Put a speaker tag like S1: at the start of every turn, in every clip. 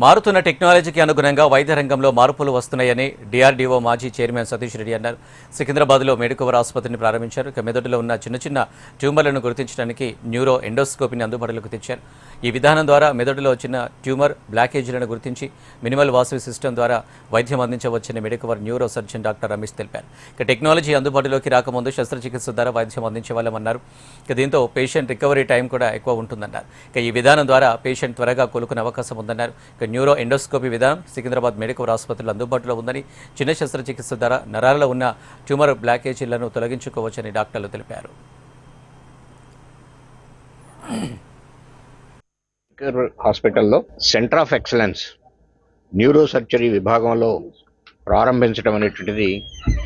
S1: మారుతున్న టెక్నాలజీకి అనుగుణంగా వైద్య రంగంలో మార్పులు వస్తున్నాయని డిఆర్డీఓ మాజీ చైర్మన్ సతీష్ రెడ్డి అన్నారు. సికింద్రాబాద్లో మెడికవర్ ఆసుపత్రిని ప్రారంభించారు. మెదడులో ఉన్న చిన్న చిన్న ట్యూమర్లను గుర్తించడానికి న్యూరో ఎండోస్కోపీని అందుబాటులోకి తెచ్చారు. ఈ విధానం ద్వారా మెదడులో చిన్న ట్యూమర్ బ్లాకేజీలను గుర్తించి మినిమల్ వాసవి సిస్టమ్ ద్వారా వైద్యం అందించవచ్చని Medicover neuro surgeon doctor Ramesh తెలిపారు. టెక్నాలజీ అందుబాటులోకి రాకముందు శస్త్రచికిత్స ద్వారా వైద్యం అందించేవాళ్ళమన్నారు. దీంతో పేషెంట్ రికవరీ టైం కూడా ఎక్కువ ఉంటుందన్నారు. ఈ విధానం ద్వారా పేషెంట్ త్వరగా కోలుకునే అవకాశం ఉందన్నారు. న్యూరో ఎండోస్కోపీ విధానం సికింద్రాబాద్ మెడికవర్ ఆసుపత్రిలో అందుబాటులో ఉందని, చిన్న శస్త్రచికిత్స ద్వారా నరాలలో ఉన్న ట్యూమర్ బ్లాకేజీలను తొలగించుకోవచ్చని డాక్టర్లు తెలిపారు.
S2: హాస్పిటల్లో centre of excellence neuro surgery విభాగంలో ప్రారంభించడం అనేటువంటిది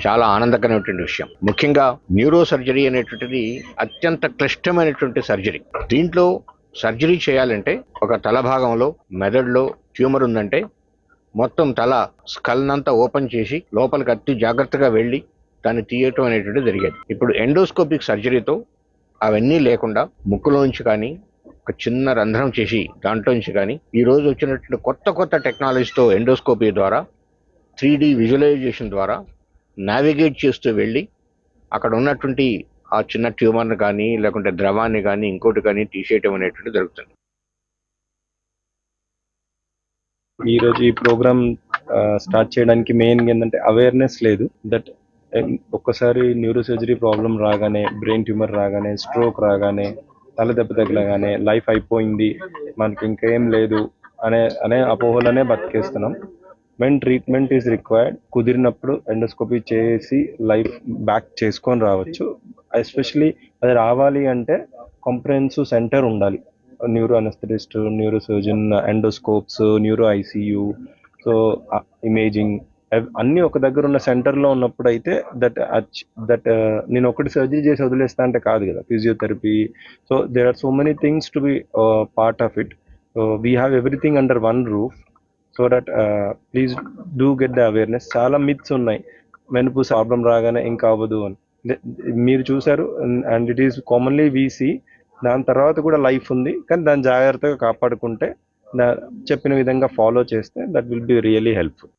S2: చాలా ఆనందకరమైనటువంటి విషయం. ముఖ్యంగా న్యూరో సర్జరీ అనేటువంటిది అత్యంత క్లిష్టమైనటువంటి సర్జరీ. దీంట్లో సర్జరీ చేయాలంటే ఒక తల భాగంలో మెదడులో ట్యూమర్ ఉందంటే మొత్తం తల స్కల్నంతా ఓపెన్ చేసి లోపలికి అతి జాగ్రత్తగా వెళ్ళి దాన్ని తీయటం అనేటువంటిది జరిగేది. ఇప్పుడు ఎండోస్కోపిక్ సర్జరీతో అవన్నీ లేకుండా ముక్కులోంచి కానీ ఒక చిన్న రంధ్రం చేసి దాంట్లో నుంచి కానీ ఈ రోజు వచ్చినటువంటి కొత్త టెక్నాలజీతో ఎండోస్కోపీ ద్వారా 3D విజువలైజేషన్ ద్వారా నావిగేట్ చేస్తూ వెళ్ళి అక్కడ ఉన్నటువంటి ఆ చిన్న ట్యూమర్ని కానీ లేకుంటే ద్రవాన్ని కానీ ఇంకోటి కానీ తీసేయటం అనేటువంటి జరుగుతుంది.
S3: ఈరోజు ఈ ప్రోగ్రామ్ స్టార్ట్ చేయడానికి మెయిన్ ఏంటంటే అవేర్నెస్ లేదు. దట్ ఒక్కసారి న్యూరో సర్జరీ ప్రాబ్లం రాగానే, బ్రెయిన్ ట్యూమర్ రాగానే, స్ట్రోక్ రాగానే, తల దెబ్బ తగలగానే లైఫ్ అయిపోయింది, మనకి ఇంకేం లేదు అనే అపోహలనే బతికేస్తున్నాం. వెన్ ట్రీట్మెంట్ ఈజ్ రిక్వైర్డ్, కుదిరినప్పుడు ఎండోస్కోపీ చేసి లైఫ్ బ్యాక్ చేసుకొని రావచ్చు. ఎస్పెషలీ అది రావాలి అంటే కాంప్రహెన్సివ్ సెంటర్ ఉండాలి. Neuro anaesthetist, neuro surgeon, endoscopes, neuro ICU, so imaging అన్నీ ఒక దగ్గర ఉన్న సెంటర్లో ఉన్నప్పుడు అయితే దట్ నేను ఒకటి సర్జరీ చేసి వదిలేస్తా అంటే కాదు కదా, physiotherapy. So there are so many things to be part of it. So we have everything under one roof. So that please do get the awareness. చాలా మిత్స్ ఉన్నాయి, వెనుపు ప్రాబ్లం రాగానే ఇంకా అవ్వదు అని మీరు చూసారు. And it is commonly we see. దాని తర్వాత కూడా లైఫ్ ఉంది, కానీ దాన్ని జాగ్రత్తగా కాపాడుకుంటే, చెప్పిన విధంగా ఫాలో చేస్తే that will be really helpful.